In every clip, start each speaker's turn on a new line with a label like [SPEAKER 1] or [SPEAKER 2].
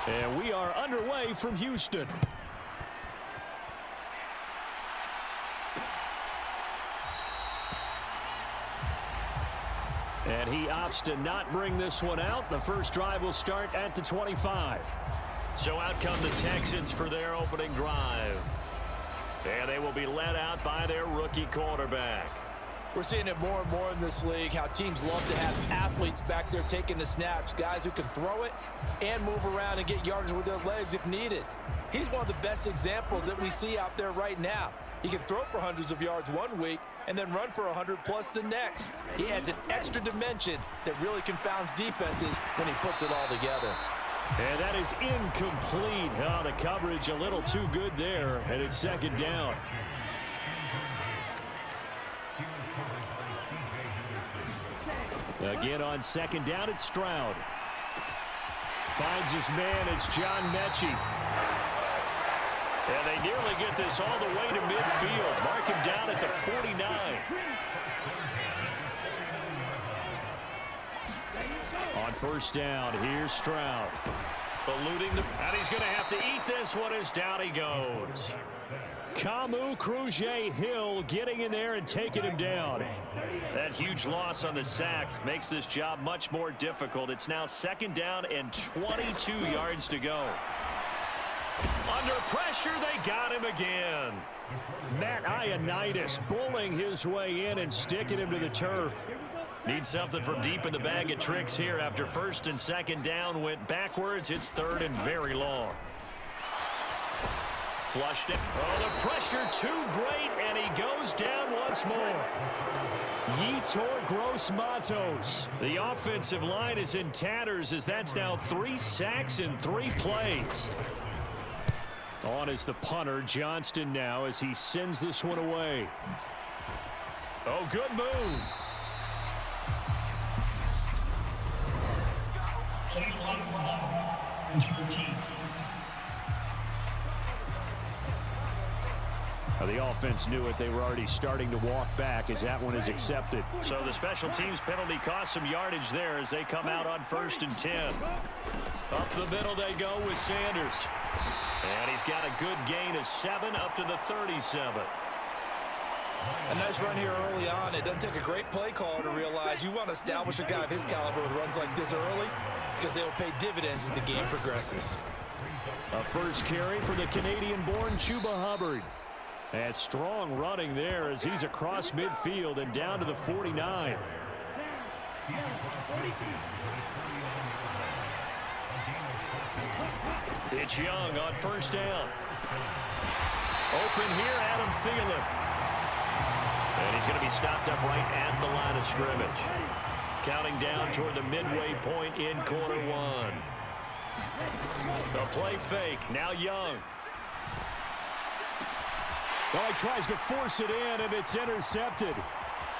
[SPEAKER 1] And we are underway from Houston. And he opts to not bring this one out. The first drive will start at the 25. So out come the Texans for their opening drive. And they will be led out by their rookie quarterback.
[SPEAKER 2] We're seeing it more and more in this league, how teams love to have athletes back there taking the snaps, guys who can throw it and move around and get yardage with their legs if needed. He's one of the best examples that we see out there right now. He can throw for hundreds of yards one week and then run for 100+ the next. He adds an extra dimension that really confounds defenses when he puts it all together.
[SPEAKER 1] And that is incomplete. Oh, the coverage a little too good there, and it's second down. Again on second down, it's Stroud. Finds his man, it's John Mechie. And they nearly get this all the way to midfield. Mark him down at the 49. On first down, here's Stroud. Eluding the... And he's going to have to eat this one as down he goes. Camus Cruz-Hill getting in there and taking him down. That huge loss on the sack makes this job much more difficult. It's now second down and 22 yards to go. Under pressure, they got him again. Matt Ioannidis bullying his way in and sticking him to the turf. Needs something from deep in the bag of tricks here after first and second down went backwards. It's third and very long. Flushed it. Oh, the pressure too great, and he goes down once more. Yetur Gross-Matos. The offensive line is in tatters as that's now 3 sacks in 3 plays. On is the punter, Johnston now, as he sends this one away. Oh, good move. The offense knew it. They were already starting to walk back as that one is accepted. So the special teams penalty cost some yardage there as they come out on first and 10. Up the middle they go with Sanders. And he's got a good gain of 7 up to the 37.
[SPEAKER 2] A nice run here early on. It doesn't take a great play caller to realize you want to establish a guy of his caliber with runs like this early because they will pay dividends as the game progresses.
[SPEAKER 1] A first carry for the Canadian-born Chuba Hubbard. And strong running there as he's across midfield and down to the 49. It's Young on first down. Open here, Adam Thielen. And he's going to be stopped up right at the line of scrimmage. Counting down toward the midway point in quarter one. The play fake. Now Young. Well, he tries to force it in, and it's intercepted.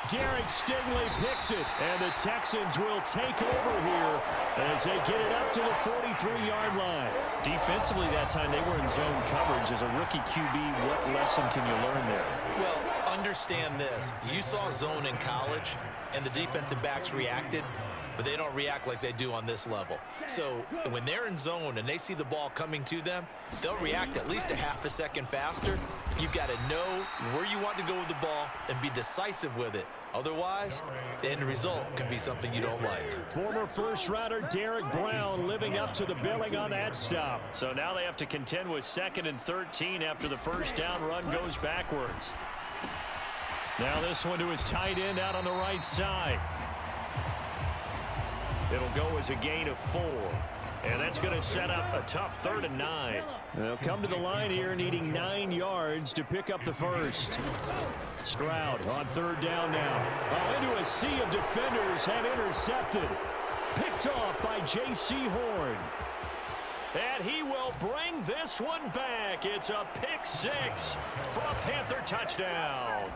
[SPEAKER 1] Derek Stingley picks it, and the Texans will take over here as they get it up to the 43-yard line. Defensively that time, they were in zone coverage. As a rookie QB, what lesson can you learn there?
[SPEAKER 2] Well, understand this. You saw zone in college, and the defensive backs reacted, but they don't react like they do on this level. So when they're in zone and they see the ball coming to them, they'll react at least a half a second faster. You've got to know where you want to go with the ball and be decisive with it. Otherwise, the end result can be something you don't like.
[SPEAKER 1] Former first-rounder Derek Brown living up to the billing on that stop. So now they have to contend with 2nd and 13 after the first down run goes backwards. Now this one to his tight end out on the right side. It'll go as a gain of 4. And that's going to set up a tough 3rd and 9. They'll come to the line here needing 9 yards to pick up the first. Stroud on 3rd down now. Oh, into a sea of defenders and intercepted. Picked off by J.C. Horn. And he will bring this one back. It's a pick 6 for a Panther touchdown.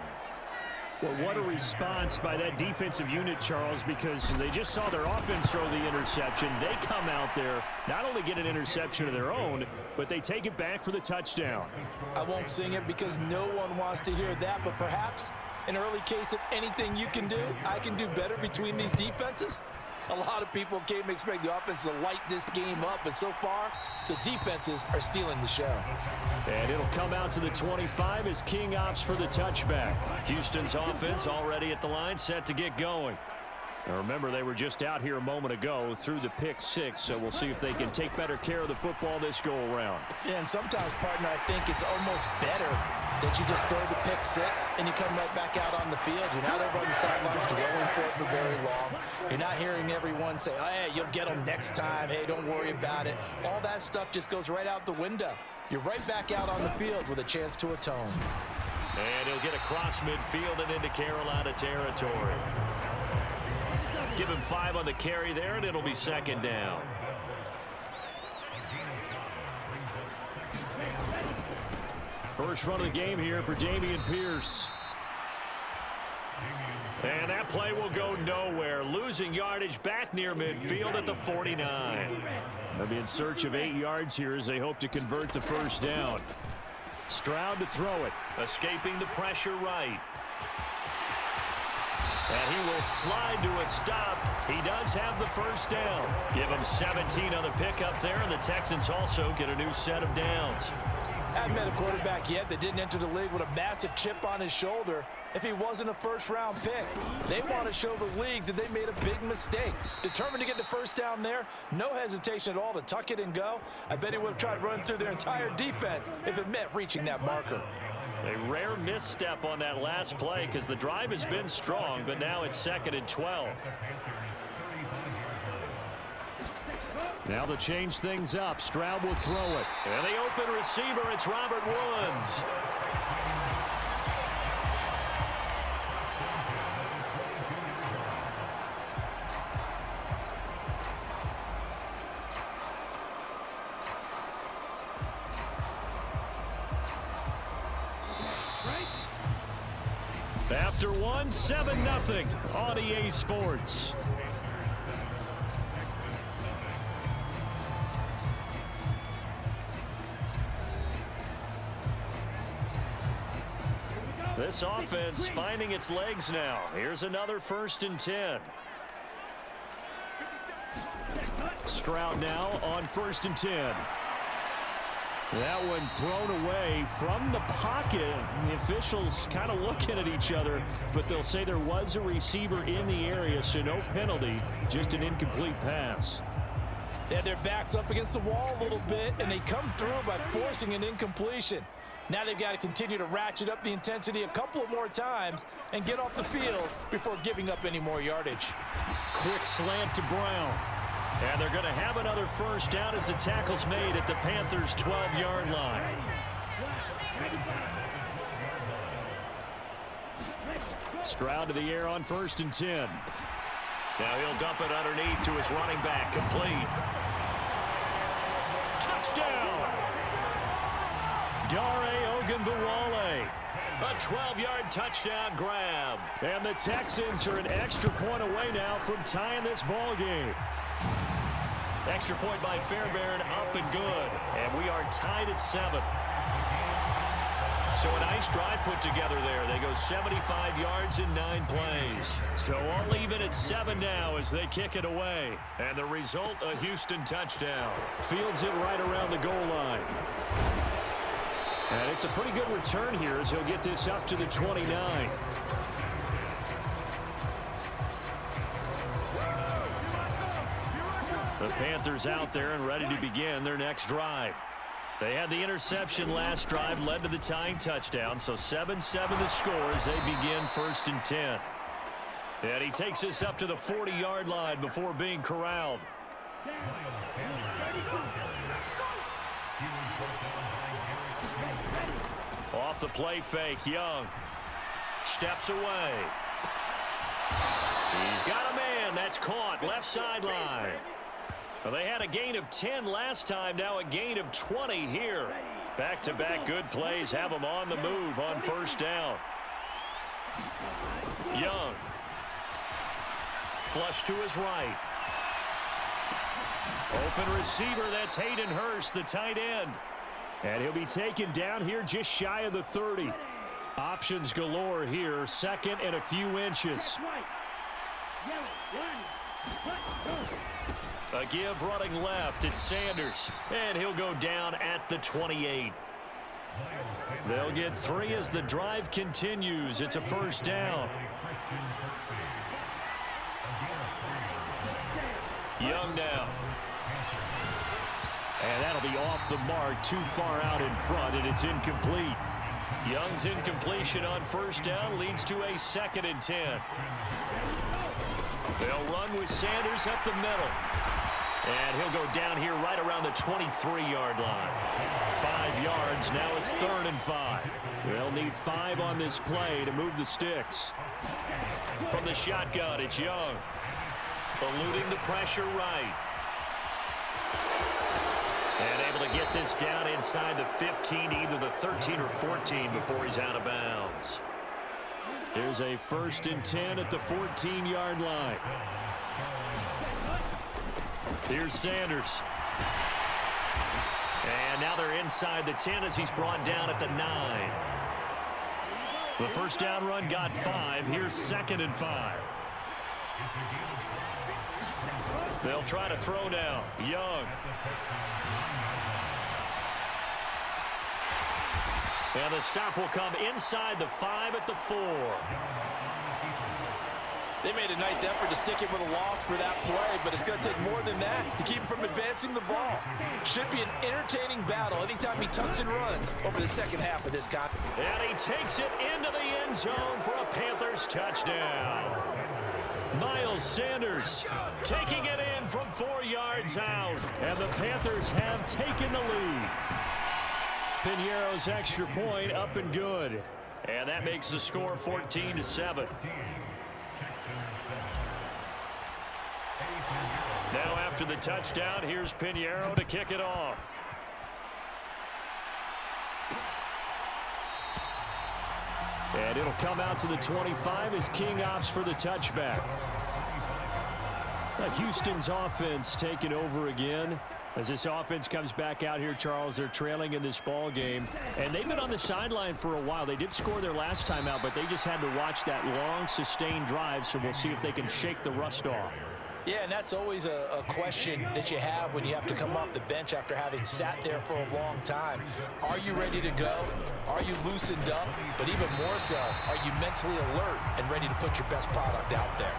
[SPEAKER 1] Well, what a response by that defensive unit, Charles, because they just saw their offense throw the interception. They come out there, not only get an interception of their own, but they take it back for the touchdown.
[SPEAKER 2] I won't sing it because no one wants to hear that, but perhaps an early case of anything you can do, I can do better between these defenses. A lot of people came to expect the offense to light this game up, but so far, the defenses are stealing the show.
[SPEAKER 1] And it'll come out to the 25 as King opts for the touchback. Houston's offense already at the line, set to get going. Now remember, they were just out here a moment ago through the pick 6, so we'll see if they can take better care of the football this go-around.
[SPEAKER 2] Yeah, and sometimes, partner, I think it's almost better that you just throw the pick 6 and you come right back out on the field. You're not over on the sidelines dwelling for it for very long. You're not hearing everyone say, oh, hey, you'll get them next time. Hey, don't worry about it. All that stuff just goes right out the window. You're right back out on the field with a chance to atone.
[SPEAKER 1] And he'll get across midfield and into Carolina territory. Give him 5 on the carry there, and it'll be second down. First run of the game here for Dameon Pierce. And that play will go nowhere. Losing yardage back near midfield at the 49. They'll be in search of 8 yards here as they hope to convert the first down. Stroud to throw it. Escaping the pressure right. And he will slide to a stop. He does have the first down. Give him 17 on the pickup there, and the Texans also get a new set of downs.
[SPEAKER 2] Haven't met a quarterback yet that didn't enter the league with a massive chip on his shoulder if he wasn't a first-round pick. They want to show the league that they made a big mistake. Determined to get the first down there, no hesitation at all to tuck it and go. I bet he would have tried running through their entire defense if it meant reaching that marker.
[SPEAKER 1] A rare misstep on that last play because the drive has been strong, but now it's 2nd and 12. Now to change things up, Stroud will throw it. And the open receiver, it's Robert Woods. After one, 7-0 on EA Sports. This offense finding its legs now. Here's another 1st and 10. Stroud now on 1st and 10. That one thrown away from the pocket. The officials kind of looking at each other, but they'll say there was a receiver in the area, so no penalty, just an incomplete pass.
[SPEAKER 2] They had their backs up against the wall a little bit, and they come through by forcing an incompletion. Now they've got to continue to ratchet up the intensity a couple of more times and get off the field before giving up any more yardage.
[SPEAKER 1] Quick slant to Brown. And they're going to have another first down as the tackle's made at the Panthers' 12-yard line. Stroud to the air on 1st and 10. Now he'll dump it underneath to his running back. Complete. Touchdown! Dare Ogunbowale. A 12-yard touchdown grab. And the Texans are an extra point away now from tying this ball game. Extra point by Fairbairn, up and good. And we are tied at 7. So a nice drive put together there. They go 75 yards in 9 plays. So all even at 7 now as they kick it away. And the result, a Houston touchdown. Fields it right around the goal line. And it's a pretty good return here as he'll get this up to the 29. The Panthers out there and ready to begin their next drive. They had the interception last drive, led to the tying touchdown, so 7-7 the score as they begin 1st and 10. And he takes this up to the 40-yard line before being corralled. Off the play fake, Young steps away. He's got a man. That's caught left sideline. Well, they had a gain of 10 last time, now a gain of 20 here. Back-to-back good plays have them on the move on 1st down. Young. Flush to his right. Open receiver, that's Hayden Hurst, the tight end. And he'll be taken down here just shy of the 30. Options galore here, 2nd and a few inches. A give running left. It's Sanders. And he'll go down at the 28. They'll get 3 as the drive continues. It's a first down. Young now. And that'll be off the mark, too far out in front, and it's incomplete. Young's incompletion on first down leads to a 2nd and 10. They'll run with Sanders up the middle. And he'll go down here right around the 23-yard line. 5 yards, now it's 3rd and 5. They'll need 5 on this play to move the sticks. From the shotgun, it's Young. Eluding the pressure right. And able to get this down inside the 15, either the 13 or 14 before he's out of bounds. Here's a 1st and 10 at the 14-yard line. Here's Sanders. And now they're inside the 10 as he's brought down at the 9. The first down run got 5. Here's 2nd and 5. They'll try to throw now. Young. And the stop will come inside the 5 at the 4.
[SPEAKER 2] They made a nice effort to stick it with a loss for that play, but it's going to take more than that to keep him from advancing the ball. Should be an entertaining battle anytime he tucks and runs over the second half of this contest.
[SPEAKER 1] And he takes it into the end zone for a Panthers touchdown. Miles Sanders taking it in from 4 yards out, and the Panthers have taken the lead. Piñeiro's extra point up and good, and that makes the score 14-7. Now after the touchdown, here's Piñeiro to kick it off. And it'll come out to the 25 as King opts for the touchback. Houston's offense taking over again. As this offense comes back out here, Charles, they're trailing in this ball game. And they've been on the sideline for a while. They did score their last time out, but they just had to watch that long, sustained drive, so we'll see if they can shake the rust off.
[SPEAKER 2] Yeah, and that's always a question that you have when you have to come off the bench after having sat there for a long time. Are you ready to go? Are you loosened up? But even more so, are you mentally alert and ready to put your best product out there?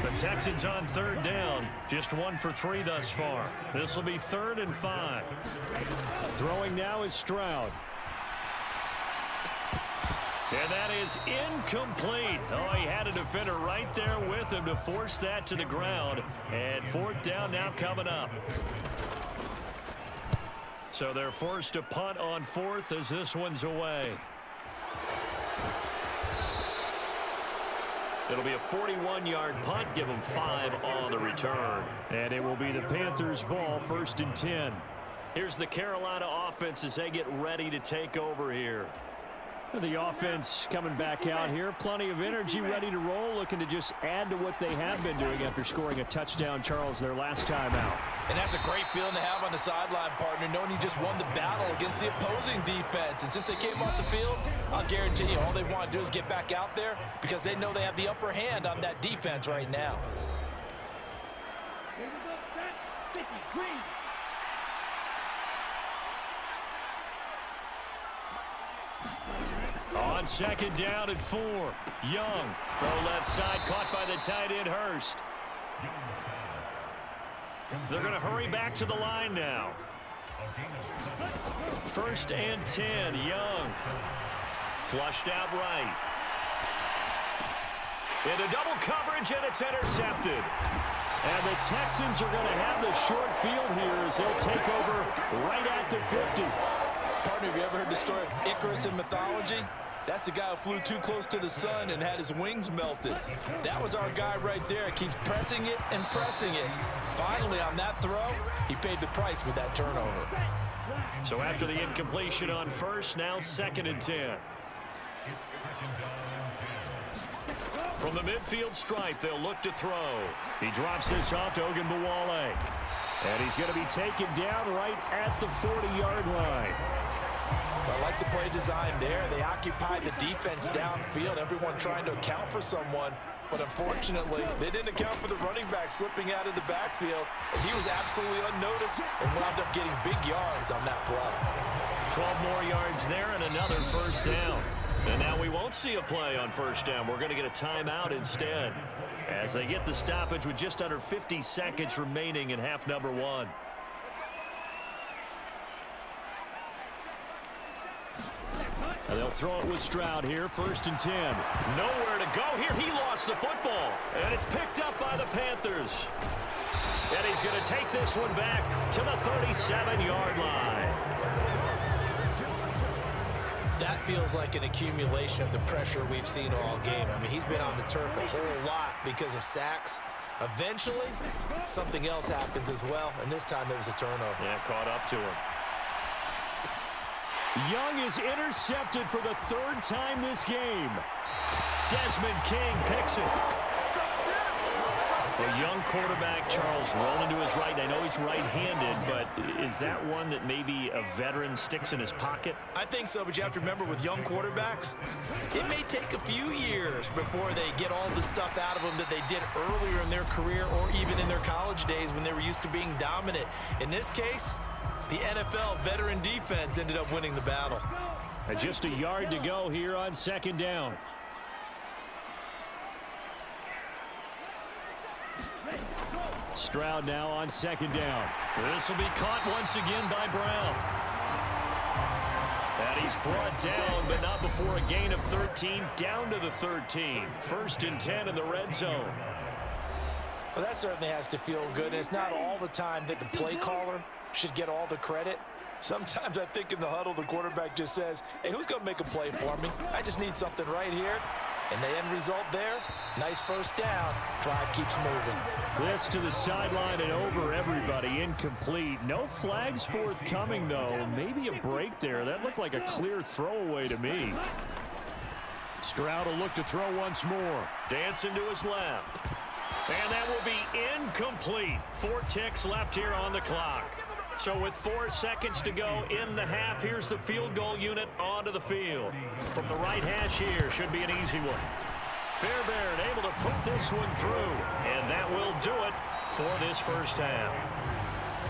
[SPEAKER 1] The Texans on 3rd down, just 1 for 3 thus far. This will be 3rd and 5. Throwing now is Stroud. And that is incomplete. Oh, he had a defender right there with him to force that to the ground. And 4th down now coming up. So they're forced to punt on 4th as this one's away. It'll be a 41-yard punt, give them 5 on the return. And it will be the Panthers' ball, 1st and 10. Here's the Carolina offense as they get ready to take over here. The offense coming back out here. Plenty of energy, ready to roll, looking to just add to what they have been doing after scoring a touchdown, Charles, their last time out.
[SPEAKER 2] And that's a great feeling to have on the sideline, partner, knowing you just won the battle against the opposing defense. And since they came off the field, I'll guarantee you all they want to do is get back out there because they know they have the upper hand on that defense right now.
[SPEAKER 1] On 2nd down and 4. Young, throw left side, caught by the tight end Hurst. They're going to hurry back to the line now. 1st and 10, Young. Flushed out right. Into double coverage, and it's intercepted. And the Texans are going to have the short field here as they'll take over right at the 50.
[SPEAKER 2] Partner, have you ever heard the story of Icarus in mythology? That's the guy who flew too close to the sun and had his wings melted. That was our guy right there. Keeps pressing it and pressing it. Finally, on that throw, he paid the price with that turnover.
[SPEAKER 1] So after the incompletion on 1st, now 2nd and 10. From the midfield stripe, they'll look to throw. He drops this off to Ogunbowale. And he's going to be taken down right at the 40-yard line.
[SPEAKER 2] I like the play design there. They occupy the defense downfield. Everyone trying to account for someone. but unfortunately, they didn't account for the running back slipping out of the backfield, and he was absolutely unnoticed and wound up getting big yards on that play.
[SPEAKER 1] 12 more yards there and another first down. And now we won't see a play on first down. We're going to get a timeout instead as they get the stoppage with just under 50 seconds remaining in half number one. And they'll throw it with Stroud here, 1st and 10. Nowhere to go here. He lost the football, and it's picked up by the Panthers. And he's going to take this one back to the 37-yard line.
[SPEAKER 2] That feels like an accumulation of the pressure we've seen all game. I mean, he's been on the turf a whole lot because of sacks. Eventually, something else happens as well, and this time it was a turnover.
[SPEAKER 1] Yeah, caught up to him. Young is intercepted for the 3rd time this game. Desmond King picks it. A young quarterback, Charles, rolling to his right. I know he's right-handed, but is that one that maybe a veteran sticks in his pocket?
[SPEAKER 2] I think so, but you have to remember with young quarterbacks, it may take a few years before they get all the stuff out of them that they did earlier in their career or even in their college days when they were used to being dominant. In this case, the NFL veteran defense ended up winning the battle.
[SPEAKER 1] And just a yard to go here on 2nd down. Stroud now on 2nd down. This will be caught once again by Brown. And he's brought down, but not before a gain of 13, down to the 13. 1st and 10 in the red zone.
[SPEAKER 2] Well, that certainly has to feel good. And it's not all the time that the play caller should get all the credit. Sometimes I think in the huddle, the quarterback just says, hey, who's going to make a play for me? I just need something right here. And the end result there, nice first down. Drive keeps moving.
[SPEAKER 1] This to the sideline and over everybody. Incomplete. No flags forthcoming, though. Maybe a break there. That looked like a clear throwaway to me. Stroud will look to throw once more. Dancing to his left. And that will be incomplete. 4 ticks left here on the clock. So with 4 seconds to go in the half, here's the field goal unit onto the field. From the right hash here, should be an easy one. Fairbairn able to put this one through, and that will do it for this first half.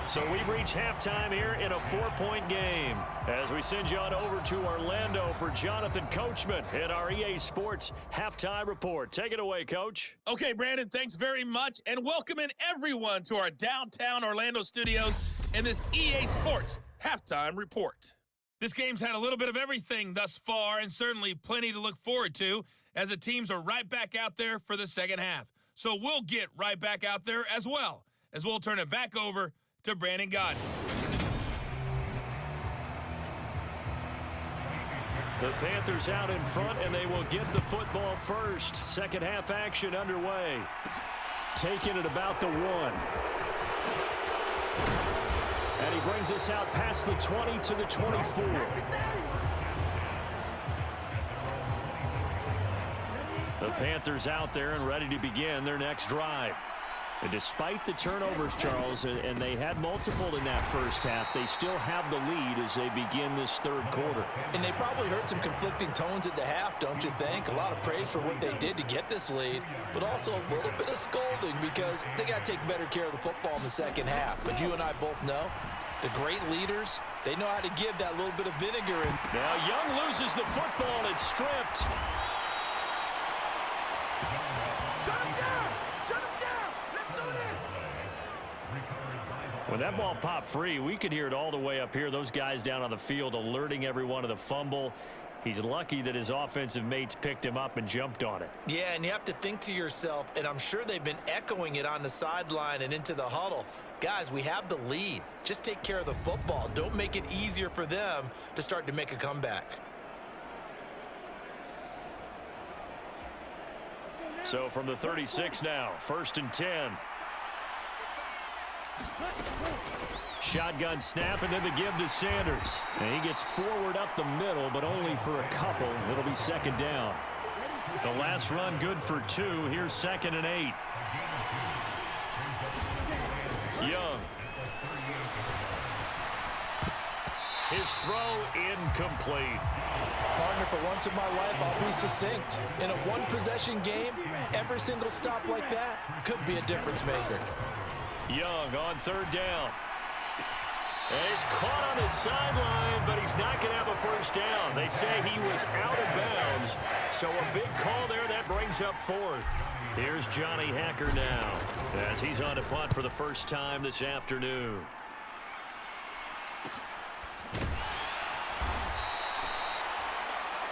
[SPEAKER 1] So we've reached halftime here in a 4-point game as we send you on over to Orlando for Jonathan Coachman in our EA Sports Halftime Report. Take it away, Coach.
[SPEAKER 3] Okay, Brandon, thanks very much, and welcome in everyone to our downtown Orlando studios in this EA Sports Halftime Report. This game's had a little bit of everything thus far, and certainly plenty to look forward to as the teams are right back out there for the second half. So we'll get right back out there as well, as we'll turn it back over to Brandon Gaudin.
[SPEAKER 1] The Panthers out in front, and they will get the football first. Second half action underway. Taking it about the 1. And he brings us out past the 20 to the 24. The Panthers out there and ready to begin their next drive. And despite the turnovers, Charles, and they had multiple in that first half, they still have the lead as they begin this 3rd quarter.
[SPEAKER 2] And they probably heard some conflicting tones at the half, don't you think? A lot of praise for what they did to get this lead, but also a little bit of scolding because they got to take better care of the football in the second half. But you and I both know the great leaders, they know how to give that little bit of vinegar. And
[SPEAKER 1] now Young loses the football, and it's stripped.
[SPEAKER 4] Shut him down! Shut him down! Let's do this!
[SPEAKER 1] When that ball popped free, we could hear it all the way up here. Those guys down on the field alerting everyone of the fumble. He's lucky that his offensive mates picked him up and jumped on it.
[SPEAKER 2] yeah, and you have to think to yourself, and I'm sure they've been echoing it on the sideline and into the huddle. Guys, we have the lead. Just take care of the football. Don't make it easier for them to start to make a comeback.
[SPEAKER 1] So from the 36 now, 1st and 10. Shotgun snap, and then the give to Sanders. And he gets forward up the middle, but only for a couple. It'll be 2nd down. The last run good for 2. Here's 2nd and 8. Young. His throw incomplete.
[SPEAKER 2] Partner, for once in my life, I'll be succinct. In a one-possession game, every single stop like that could be a difference maker.
[SPEAKER 1] Young on third down. And he's caught on his sideline, but he's not going to have a first down. They say he was out of bounds, so a big call there that brings up fourth. Here's Johnny Hacker now as he's on to punt for the first time this afternoon.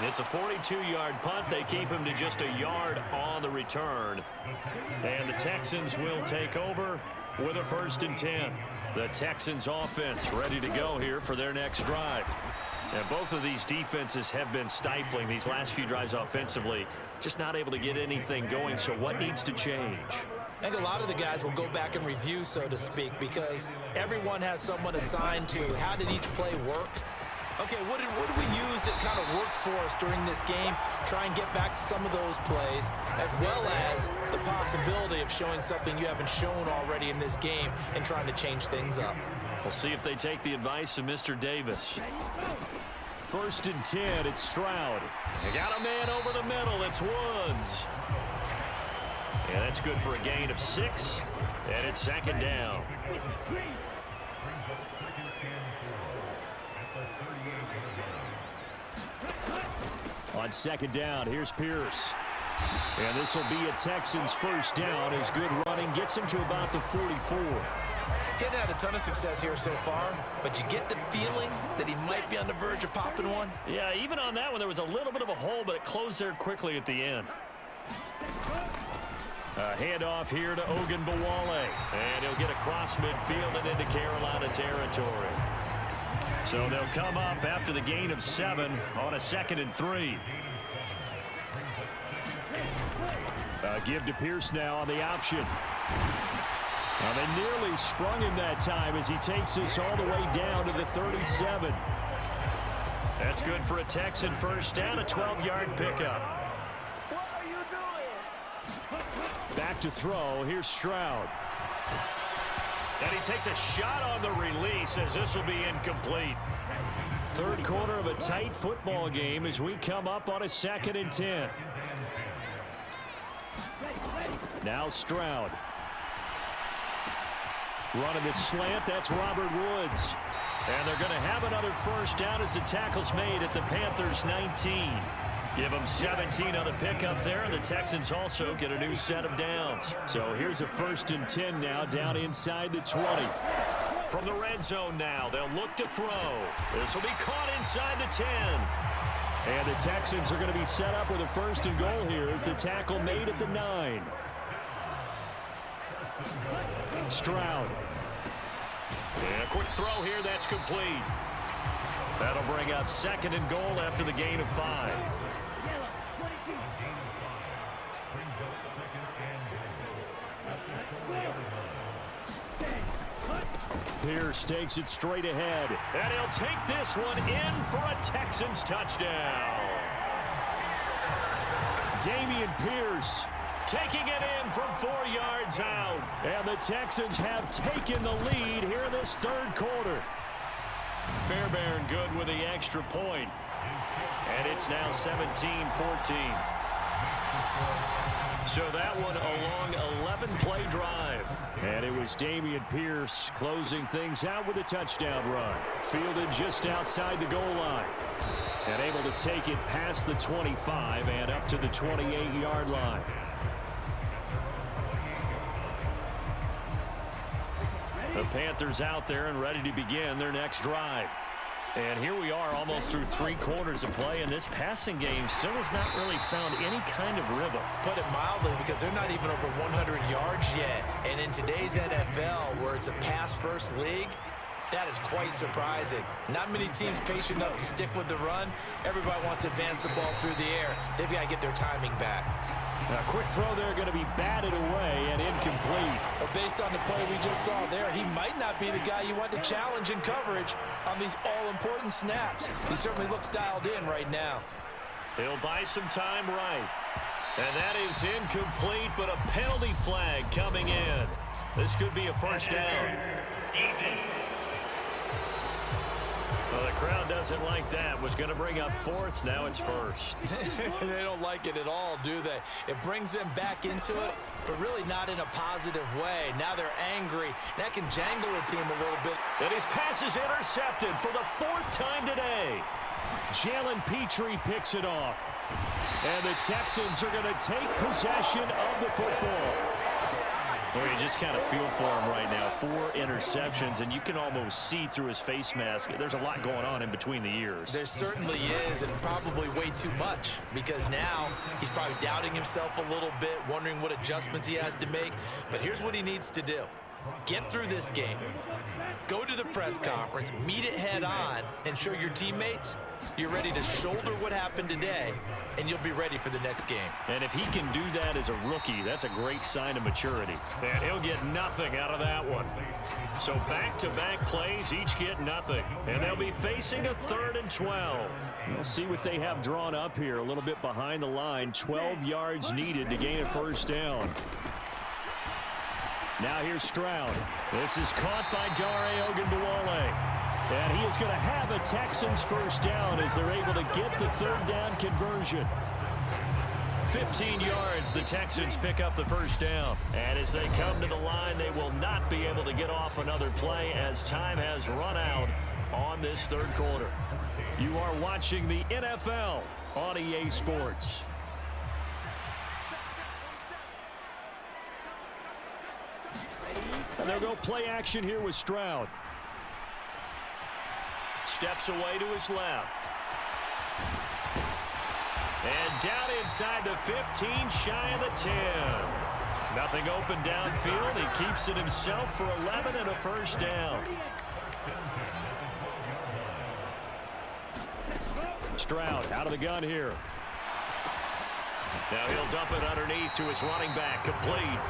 [SPEAKER 1] It's a 42-yard punt. They keep him to just a yard on the return. And the Texans will take over with a 1st and 10. The Texans offense ready to go here for their next drive. And both of these defenses have been stifling these last few drives offensively. Just not able to get anything going. So what needs to change?
[SPEAKER 2] I think a lot of the guys will go back and review, so to speak, because everyone has someone assigned to how did each play work. Okay, what did we use that kind of worked for us during this game? Try and get back to some of those plays, as well as the possibility of showing something you haven't shown already in this game and trying to change things up.
[SPEAKER 1] We'll see if they take the advice of Mr. Davis. 1st and 10, it's Stroud. They got a man over the middle, it's Woods. And that's good for a gain of 6, and it's 2nd down. On 2nd down, here's Pierce. And this will be a Texans first down as good running gets him to about the 44.
[SPEAKER 2] Getting had a ton of success here so far, but you get the feeling that he might be on the verge of popping one.
[SPEAKER 1] Yeah, even on that one, there was a little bit of a hole, but it closed there quickly at the end. A handoff here to Ogunbowale. And he'll get across midfield and into Carolina territory. So they'll come up after the gain of 7 on a 2nd and 3. Give to Pierce now on the option. Now they nearly sprung him that time as he takes this all the way down to the 37. That's good for a Texan first down, a 12-yard pickup.
[SPEAKER 4] What are you doing?
[SPEAKER 1] Back to throw. Here's Stroud. And he takes a shot on the release as this will be incomplete. Third quarter of a tight football game as we come up on a 2nd and 10. Now Stroud. Running the slant, that's Robert Woods. And they're going to have another first down as the tackle's made at the Panthers' 19. Give them 17 on the pickup there, and the Texans also get a new set of downs. So here's a 1st and 10 now down inside the 20. From the red zone now, they'll look to throw. This will be caught inside the 10. And the Texans are going to be set up with a 1st and goal here as the tackle made at the 9. Stroud. And a quick throw here, that's complete. That'll bring up 2nd and goal after the gain of 5. Pierce takes it straight ahead. And he'll take this one in for a Texans touchdown. Dameon Pierce taking it in from 4 yards out. And the Texans have taken the lead here in this third quarter. Fairbairn good with the extra point. And it's now 17-14. So that one a long 11-play drive. And it was Dameon Pierce closing things out with a touchdown run. Fielded just outside the goal line. And able to take it past the 25 and up to the 28-yard line. The Panthers out there and ready to begin their next drive. And here we are almost through 3 quarters of play, and this passing game still has not really found any kind of rhythm.
[SPEAKER 2] Put it mildly, because they're not even over 100 yards yet. And in today's NFL, where it's a pass-first league, that is quite surprising. Not many teams patient enough to stick with the run. Everybody wants to advance the ball through the air. They've got to get their timing back.
[SPEAKER 1] A quick throw there going to be batted away and incomplete.
[SPEAKER 2] But based on the play we just saw there, he might not be the guy you want to challenge in coverage on these all-important snaps. He certainly looks dialed in right now.
[SPEAKER 1] He'll buy some time right. And that is incomplete, but a penalty flag coming in. This could be a first down. Well, the crowd doesn't like that. Was going to bring up fourth. Now it's first.
[SPEAKER 2] They don't like it at all, do they? It brings them back into it, but really not in a positive way. Now they're angry. That can jangle a team a little bit.
[SPEAKER 1] And his pass is intercepted for the fourth time today. Jalen Petrie picks it off. And the Texans are going to take possession of the football. Well, you just kind of feel for him right now. 4 interceptions, and you can almost see through his face mask. There's a lot going on in between the ears.
[SPEAKER 2] There certainly is, and probably way too much, because now he's probably doubting himself a little bit, wondering what adjustments he has to make. But here's what he needs to do. Get through this game. Go to the press conference, meet it head on, and show your teammates you're ready to shoulder what happened today, and you'll be ready for the next game.
[SPEAKER 1] And if he can do that as a rookie, that's a great sign of maturity. And he'll get nothing out of that one. So back-to-back plays, each get nothing. And they'll be facing a 3rd and 12. We'll see what they have drawn up here. A little bit behind the line. 12 yards needed to gain a first down. Now here's Stroud. This is caught by Dare Ogunbowale. And he is going to have a Texans first down as they're able to get the 3rd down conversion. 15 yards, the Texans pick up the first down. And as they come to the line, they will not be able to get off another play as time has run out on this 3rd quarter. You are watching the NFL on EA Sports. And they'll go play action here with Stroud. Steps away to his left. And down inside the 15, shy of the 10. Nothing open downfield. He keeps it himself for 11 and a first down. Stroud out of the gun here. Now he'll dump it underneath to his running back, complete.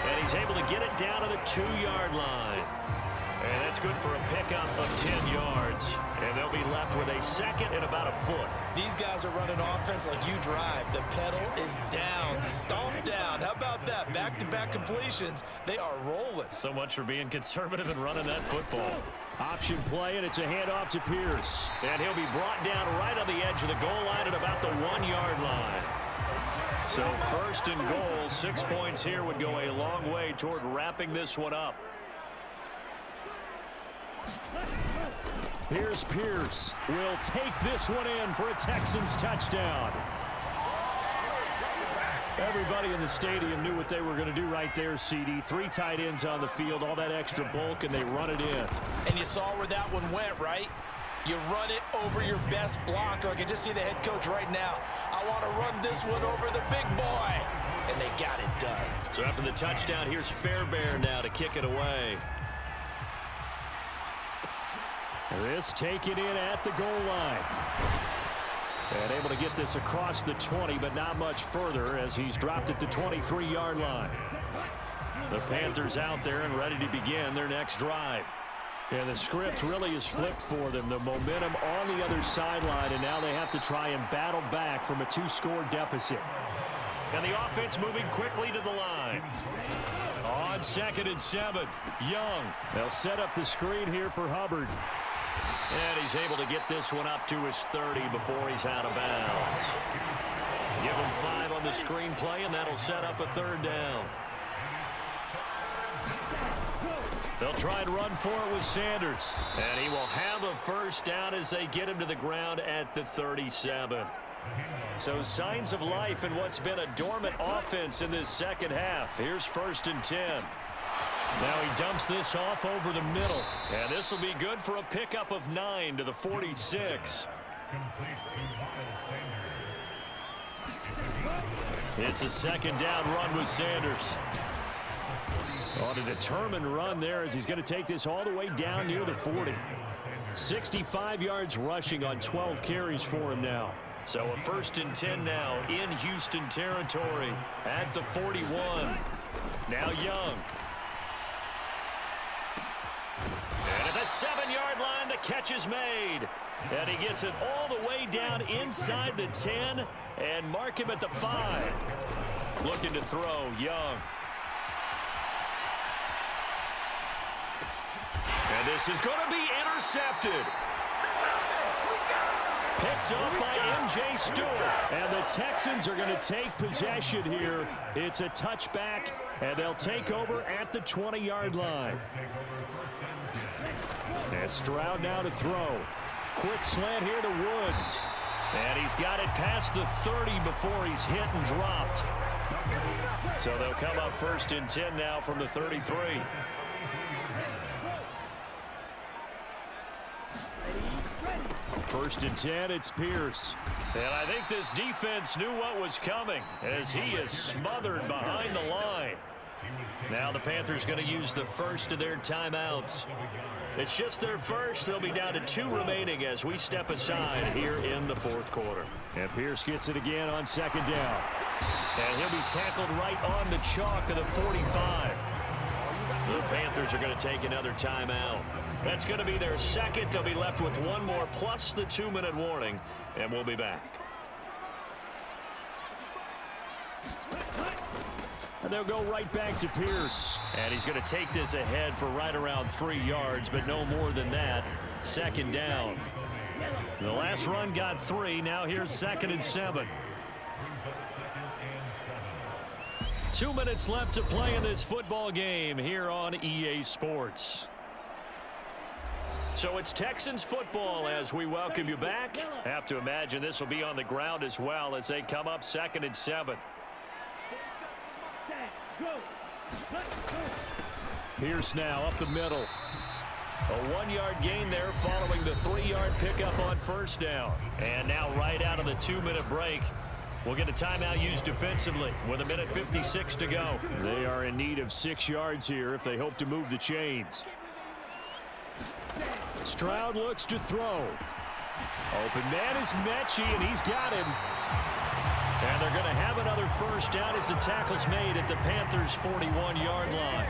[SPEAKER 1] And he's able to get it down to the 2-yard line. And that's good for a pickup of 10 yards. And they'll be left with a 2nd and about a foot.
[SPEAKER 2] These guys are running offense like you drive. The pedal is down, stomped down. How about that? Back-to-back completions. They are rolling.
[SPEAKER 1] So much for being conservative and running that football. Option play, and it's a handoff to Pierce. And he'll be brought down right on the edge of the goal line at about the 1-yard line. So 1st and goal, 6 points here would go a long way toward wrapping this one up. Here's Pierce. Will take this one in for a Texans touchdown. Everybody in the stadium knew what they were going to do right there, CD. 3 tight ends on the field, all that extra bulk, and they run it in.
[SPEAKER 2] And you saw where that one went, right? You run it over your best blocker. I can just see the head coach right now. I want to run this one over the big boy. And they got it done.
[SPEAKER 1] So after the touchdown, here's Fairbairn now to kick it away. This taken in at the goal line. And able to get this across the 20, but not much further as he's dropped it to 23-yard line. The Panthers out there and ready to begin their next drive. And the script really is flipped for them. The momentum on the other sideline, and now they have to try and battle back from a 2-score deficit. And the offense moving quickly to the line. On 2nd and 7, Young. They'll set up the screen here for Hubbard. And he's able to get this one up to his 30 before he's out of bounds. Give him 5 on the screen play, and that'll set up a 3rd down. They'll try and run for it with Sanders. And he will have a first down as they get him to the ground at the 37. So signs of life in what's been a dormant offense in this 2nd half. Here's 1st and 10. Now he dumps this off over the middle. And this will be good for a pickup of 9 to the 46. It's a 2nd down run with Sanders. On a determined run there as he's going to take this all the way down near the 40. 65 yards rushing on 12 carries for him now. So a 1st and 10 now in Houston territory at the 41. Now Young. And at the 7-yard line, the catch is made. And he gets it all the way down inside the 10 and mark him at the 5. Looking to throw, Young. And this is going to be intercepted. Picked up by M.J. Stewart. And the Texans are going to take possession here. It's a touchback, and they'll take over at the 20-yard line. And Stroud now to throw. Quick slant here to Woods. And he's got it past the 30 before he's hit and dropped. So they'll come up 1st and 10 now from the 33. First and 10, it's Pierce. And I think this defense knew what was coming as he is smothered behind the line. Now the Panthers going to use the first of their timeouts. It's just their first. They'll be down to 2 remaining as we step aside here in the 4th quarter. And Pierce gets it again on 2nd down. And he'll be tackled right on the chalk of the 45. The Panthers are going to take another timeout. That's going to be their second. They'll be left with 1 more plus the 2-minute warning, and we'll be back. And they'll go right back to Pierce. And he's going to take this ahead for right around 3 yards, but no more than that. 2nd down. The last run got 3. Now here's 2nd and 7. 2 minutes left to play in this football game here on EA Sports. So it's Texans football as we welcome you back. Have to imagine this will be on the ground as well as they come up 2nd and 7. Pierce now up the middle. A 1-yard gain there following the 3-yard pickup on 1st down. And now right out of the 2-minute break, we'll get a timeout used defensively with 1:56 to go. They are in need of 6 yards here if they hope to move the chains. Stroud looks to throw. Open man is Mechie, and he's got him. And they're going to have another 1st down as the tackle's made at the Panthers' 41-yard line.